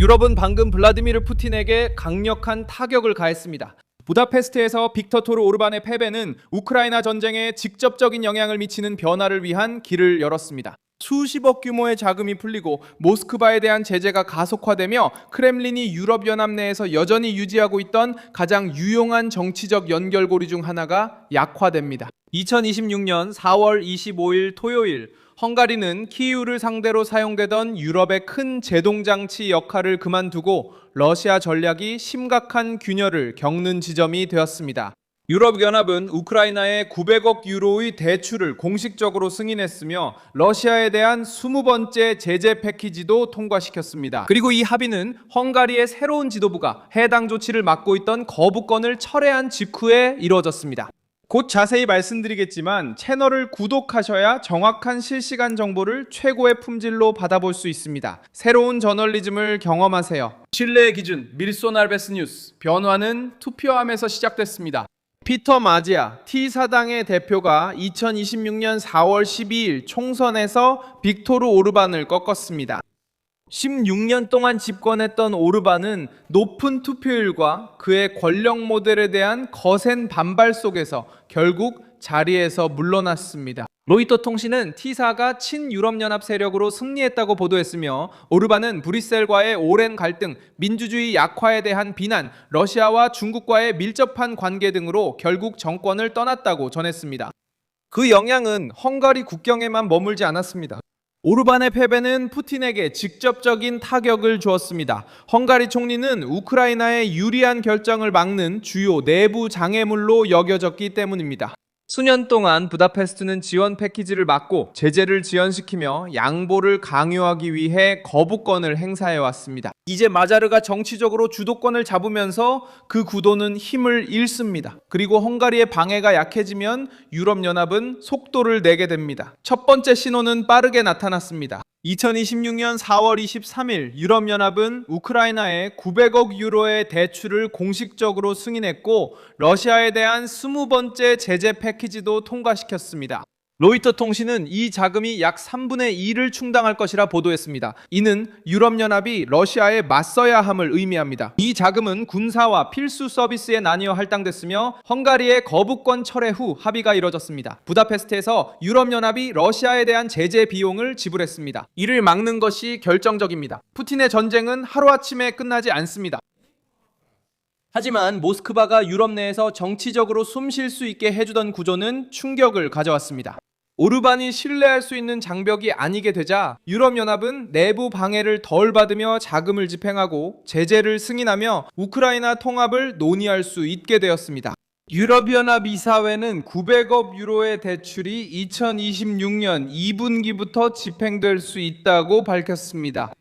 유럽은 방금 블라디미르 푸틴에게 강력한 타격을 가했습니다. 부다페스트에서 빅터 토르 오르반의 패배는 우크라이나 전쟁에 직접적인 영향을 미치는 변화를 위한 길을 열었습니다. 수십억 규모의 자금이 풀리고 모스크바에 대한 제재가 가속화되며 크렘린이 유럽연합 내에서 여전히 유지하고 있던 가장 유용한 정치적 연결고리 중 하나가 약화됩니다. 2026년 4월 25일 토요일, 헝가리는 키이우를 상대로 사용되던 유럽의 큰 제동장치 역할을 그만두고 러시아 전략이 심각한 균열을 겪는 지점이 되었습니다. 유럽연합은 우크라이나에 900억 유로의 대출을 공식적으로 승인했으며 러시아에 대한 20번째 제재 패키지도 통과시켰습니다. 그리고 이 합의는 헝가리의 새로운 지도부가 해당 조치를 맡고 있던 거부권을 철회한 직후에 이루어졌습니다. 곧 자세히 말씀드리겠지만 채널을 구독하셔야 정확한 실시간 정보를 최고의 품질로 받아볼 수 있습니다. 새로운 저널리즘을 경험하세요. 신뢰의 기준 밀손 알베스 뉴스. 변화는 투표함에서 시작됐습니다. 피터 마지아 T사당의 대표가 2026년 4월 12일 총선에서 빅토르 오르반을 꺾었습니다. 16년 동안 집권했던 오르반은 높은 투표율과 그의 권력 모델에 대한 거센 반발 속에서 결국 자리에서 물러났습니다. 로이터 통신은 T사가 친유럽연합 세력으로 승리했다고 보도했으며 오르반은 브뤼셀과의 오랜 갈등, 민주주의 약화에 대한 비난, 러시아와 중국과의 밀접한 관계 등으로 결국 정권을 떠났다고 전했습니다. 그 영향은 헝가리 국경에만 머물지 않았습니다. 오르반의 패배는 푸틴에게 직접적인 타격을 주었습니다. 헝가리 총리는 우크라이나의 유리한 결정을 막는 주요 내부 장애물로 여겨졌기 때문입니다. 수년 동안 부다페스트는 지원 패키지를 막고 제재를 지연시키며 양보를 강요하기 위해 거부권을 행사해왔습니다. 이제 마자르가 정치적으로 주도권을 잡으면서 그 구도는 힘을 잃습니다. 그리고 헝가리의 방해가 약해지면 유럽연합은 속도를 내게 됩니다. 첫 번째 신호는 빠르게 나타났습니다. 2026년 4월 23일 유럽연합은 우크라이나에 900억 유로의 대출을 공식적으로 승인했고 러시아에 대한 20번째 제재 패키지도 통과시켰습니다. 로이터 통신은 이 자금이 약 3분의 2를 충당할 것이라 보도했습니다. 이는 유럽연합이 러시아에 맞서야 함을 의미합니다. 이 자금은 군사와 필수 서비스에 나뉘어 할당됐으며 헝가리의 거부권 철회 후 합의가 이뤄졌습니다. 부다페스트에서 유럽연합이 러시아에 대한 제재 비용을 지불했습니다. 이를 막는 것이 결정적입니다. 푸틴의 전쟁은 하루아침에 끝나지 않습니다. 하지만 모스크바가 유럽 내에서 정치적으로 숨 쉴 수 있게 해주던 구조는 충격을 가져왔습니다. 오르반이 신뢰할 수 있는 장벽이 아니게 되자 유럽연합은 내부 방해를 덜 받으며 자금을 집행하고 제재를 승인하며 우크라이나 통합을 논의할 수 있게 되었습니다. 유럽연합 이사회는 900억 유로의 대출이 2026년 2분기부터 집행될 수 있다고 밝혔습니다.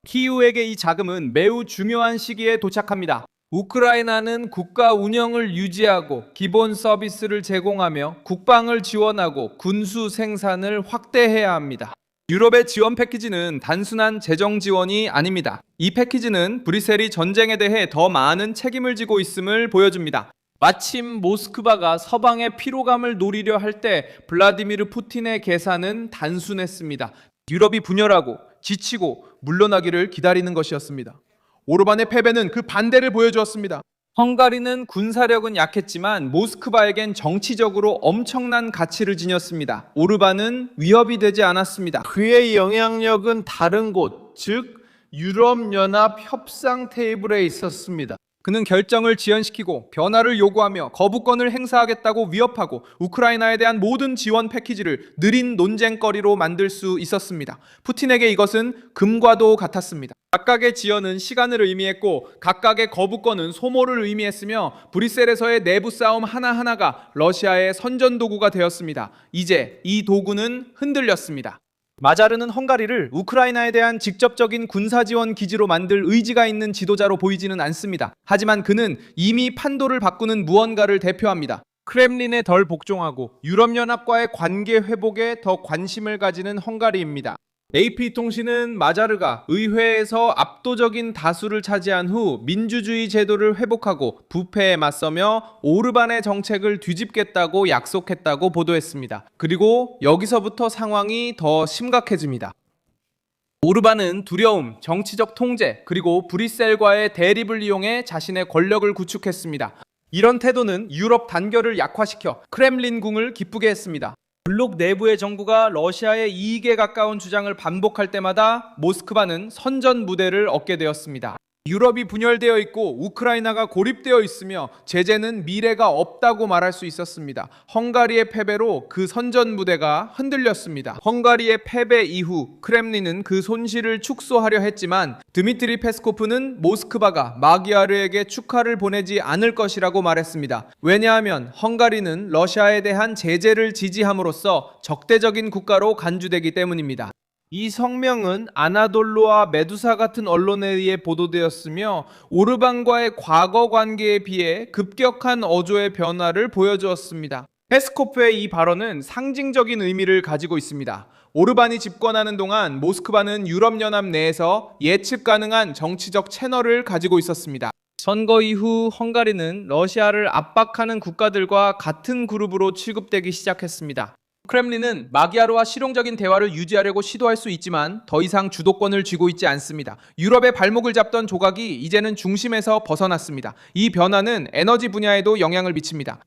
키이우에게 이 자금은 매우 중요한 시기에 도착합니다. 우크라이나는 국가 운영을 유지하고 기본 서비스를 제공하며 국방을 지원하고 군수 생산을 확대해야 합니다. 유럽의 지원 패키지는 단순한 재정 지원이 아닙니다. 이 패키지는 브뤼셀이 전쟁에 대해 더 많은 책임을 지고 있음을 보여줍니다. 마침 모스크바가 서방의 피로감을 노리려 할 때 블라디미르 푸틴의 계산은 단순했습니다. 유럽이 분열하고 지치고 물러나기를 기다리는 것이었습니다. 오르반의 패배는 그 반대를 보여주었습니다. 헝가리는 군사력은 약했지만 모스크바에겐 정치적으로 엄청난 가치를 지녔습니다. 오르반은 위협이 되지 않았습니다. 그의 영향력은 다른 곳, 즉 유럽연합 협상 테이블에 있었습니다. 그는 결정을 지연시키고 변화를 요구하며 거부권을 행사하겠다고 위협하고 우크라이나에 대한 모든 지원 패키지를 느린 논쟁거리로 만들 수 있었습니다. 푸틴에게 이것은 금과도 같았습니다. 각각의 지연은 시간을 의미했고 각각의 거부권은 소모를 의미했으며 브뤼셀에서의 내부 싸움 하나하나가 러시아의 선전도구가 되었습니다. 이제 이 도구는 흔들렸습니다. 마자르는 헝가리를 우크라이나에 대한 직접적인 군사지원 기지로 만들 의지가 있는 지도자로 보이지는 않습니다. 하지만 그는 이미 판도를 바꾸는 무언가를 대표합니다. 크렘린에 덜 복종하고 유럽연합과의 관계 회복에 더 관심을 가지는 헝가리입니다. AP통신은 마자르가 의회에서 압도적인 다수를 차지한 후 민주주의 제도를 회복하고 부패에 맞서며 오르반의 정책을 뒤집겠다고 약속했다고 보도했습니다. 그리고 여기서부터 상황이 더 심각해집니다. 오르반은 두려움, 정치적 통제, 그리고 브뤼셀과의 대립을 이용해 자신의 권력을 구축했습니다. 이런 태도는 유럽 단결을 약화시켜 크렘린궁을 기쁘게 했습니다. 블록 내부의 정부가 러시아의 이익에 가까운 주장을 반복할 때마다 모스크바는 선전 무대를 얻게 되었습니다. 유럽이 분열되어 있고 우크라이나가 고립되어 있으며 제재는 미래가 없다고 말할 수 있었습니다. 헝가리의 패배로 그 선전 무대가 흔들렸습니다. 헝가리의 패배 이후 크렘린은 그 손실을 축소하려 했지만 드미트리 페스코프는 모스크바가 마기아르에게 축하를 보내지 않을 것이라고 말했습니다. 왜냐하면 헝가리는 러시아에 대한 제재를 지지함으로써 적대적인 국가로 간주되기 때문입니다. 이 성명은 아나돌로와 메두사 같은 언론에 의해 보도되었으며 오르반과의 과거 관계에 비해 급격한 어조의 변화를 보여주었습니다. 페스코프의 이 발언은 상징적인 의미를 가지고 있습니다. 오르반이 집권하는 동안 모스크바는 유럽연합 내에서 예측 가능한 정치적 채널을 가지고 있었습니다. 선거 이후 헝가리는 러시아를 압박하는 국가들과 같은 그룹으로 취급되기 시작했습니다. 크렘린은 마기아르와 실용적인 대화를 유지하려고 시도할 수 있지만 더 이상 주도권을 쥐고 있지 않습니다. 유럽의 발목을 잡던 조각이 이제는 중심에서 벗어났습니다. 이 변화는 에너지 분야에도 영향을 미칩니다.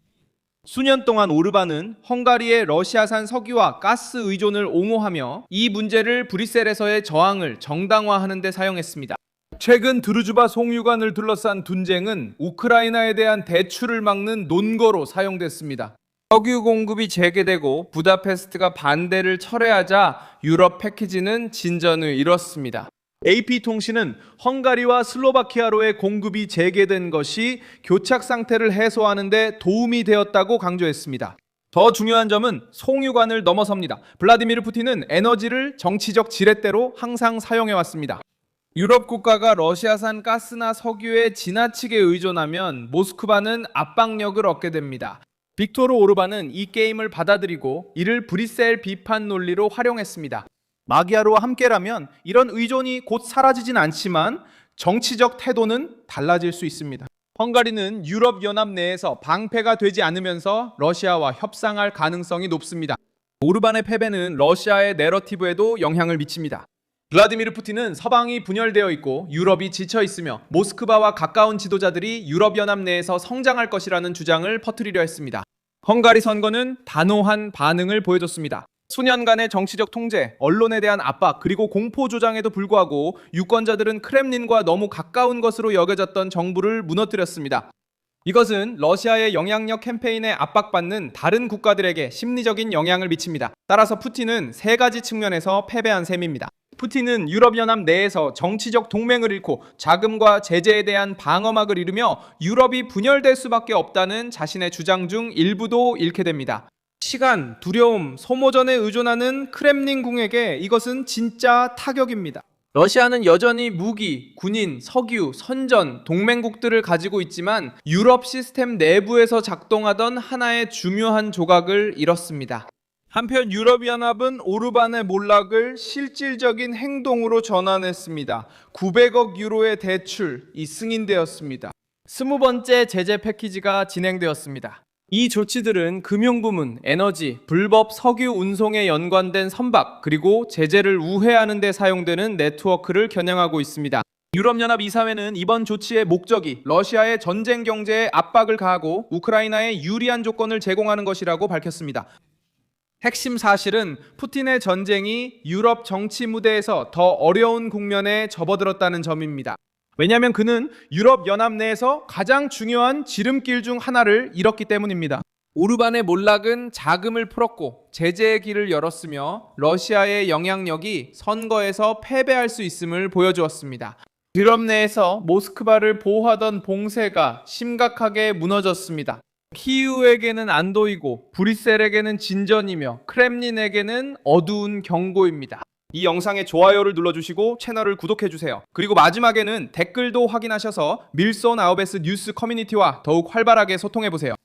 수년 동안 오르반은 헝가리의 러시아산 석유와 가스 의존을 옹호하며 이 문제를 브뤼셀에서의 저항을 정당화하는 데 사용했습니다. 최근 드루즈바 송유관을 둘러싼 분쟁은 우크라이나에 대한 대출을 막는 논거로 사용됐습니다. 석유 공급이 재개되고 부다페스트가 반대를 철회하자 유럽 패키지는 진전을 이뤘습니다. AP통신은 헝가리와 슬로바키아로의 공급이 재개된 것이 교착 상태를 해소하는 데 도움이 되었다고 강조했습니다. 더 중요한 점은 송유관을 넘어섭니다. 블라디미르 푸틴은 에너지를 정치적 지렛대로 항상 사용해왔습니다. 유럽 국가가 러시아산 가스나 석유에 지나치게 의존하면 모스크바는 압박력을 얻게 됩니다. 빅토르 오르반은 이 게임을 받아들이고 이를 브뤼셀 비판 논리로 활용했습니다. 마기아르와 함께라면 이런 의존이 곧 사라지진 않지만 정치적 태도는 달라질 수 있습니다. 헝가리는 유럽연합 내에서 방패가 되지 않으면서 러시아와 협상할 가능성이 높습니다. 오르반의 패배는 러시아의 내러티브에도 영향을 미칩니다. 블라디미르 푸틴은 서방이 분열되어 있고 유럽이 지쳐 있으며 모스크바와 가까운 지도자들이 유럽연합 내에서 성장할 것이라는 주장을 퍼뜨리려 했습니다. 헝가리 선거는 단호한 반응을 보여줬습니다. 수년간의 정치적 통제, 언론에 대한 압박, 그리고 공포 조장에도 불구하고 유권자들은 크렘린과 너무 가까운 것으로 여겨졌던 정부를 무너뜨렸습니다. 이것은 러시아의 영향력 캠페인에 압박받는 다른 국가들에게 심리적인 영향을 미칩니다. 따라서 푸틴은 세 가지 측면에서 패배한 셈입니다. 푸틴은 유럽연합 내에서 정치적 동맹을 잃고 자금과 제재에 대한 방어막을 잃으며 유럽이 분열될 수밖에 없다는 자신의 주장 중 일부도 잃게 됩니다. 시간, 두려움, 소모전에 의존하는 크렘린궁에게 이것은 진짜 타격입니다. 러시아는 여전히 무기, 군인, 석유, 선전, 동맹국들을 가지고 있지만 유럽 시스템 내부에서 작동하던 하나의 중요한 조각을 잃었습니다. 한편 유럽연합은 오르반의 몰락을 실질적인 행동으로 전환했습니다. 900억 유로의 대출이 승인되었습니다. 20번째 제재 패키지가 진행되었습니다. 이 조치들은 금융부문, 에너지, 불법 석유 운송에 연관된 선박, 그리고 제재를 우회하는 데 사용되는 네트워크를 겨냥하고 있습니다. 유럽연합 이사회는 이번 조치의 목적이 러시아의 전쟁 경제에 압박을 가하고 우크라이나에 유리한 조건을 제공하는 것이라고 밝혔습니다. 핵심 사실은 푸틴의 전쟁이 유럽 정치 무대에서 더 어려운 국면에 접어들었다는 점입니다. 왜냐하면 그는 유럽연합 내에서 가장 중요한 지름길 중 하나를 잃었기 때문입니다. 오르반의 몰락은 자금을 풀었고 제재의 길을 열었으며 러시아의 영향력이 선거에서 패배할 수 있음을 보여주었습니다. 유럽 내에서 모스크바를 보호하던 봉쇄가 심각하게 무너졌습니다. 키이우에게는 안도이고 브뤼셀에게는 진전이며 크렘린에게는 어두운 경고입니다. 이 영상에 좋아요를 눌러주시고 채널을 구독해주세요. 그리고 마지막에는 댓글도 확인하셔서 밀손 아우베스 뉴스 커뮤니티와 더욱 활발하게 소통해보세요.